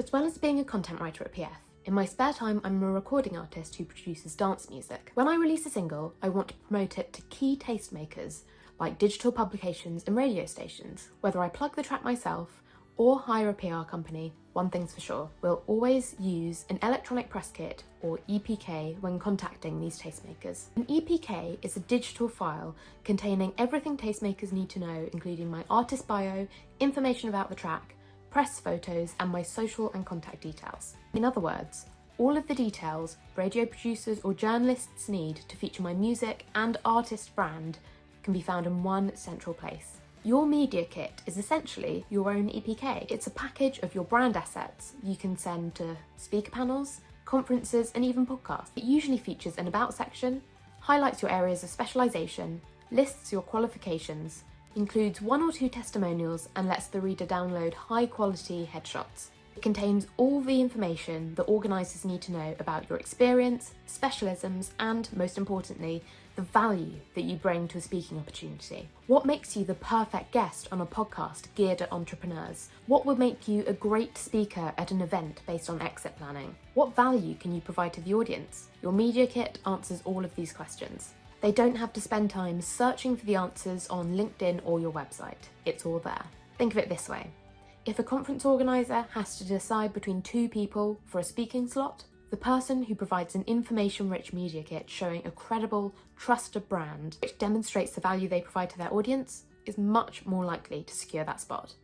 As well as being a content writer at PF, in my spare time I'm a recording artist who produces dance music. When I release a single, I want to promote it to key tastemakers like digital publications and radio stations. Whether I plug the track myself or hire a PR company, one thing's for sure, we'll always use an electronic press kit or EPK when contacting these tastemakers. An EPK is a digital file containing everything tastemakers need to know, including my artist bio, information about the track, press photos, and my social and contact details. In other words, all of the details radio producers or journalists need to feature my music and artist brand can be found in one central place. Your media kit is essentially your own EPK. It's a package of your brand assets you can send to speaker panels, conferences, and even podcasts. It usually features an about section, highlights your areas of specialisation, lists your qualifications, includes 1 or 2 testimonials, and lets the reader download high-quality headshots. It contains all the information that organisers need to know about your experience, specialisms, and, most importantly, the value that you bring to a speaking opportunity. What makes you the perfect guest on a podcast geared at entrepreneurs? What would make you a great speaker at an event based on exit planning? What value can you provide to the audience? Your media kit answers all of these questions. They don't have to spend time searching for the answers on LinkedIn or your website. It's all there. Think of it this way. If a conference organiser has to decide between 2 people for a speaking slot, the person who provides an information-rich media kit showing a credible, trusted brand which demonstrates the value they provide to their audience is much more likely to secure that spot.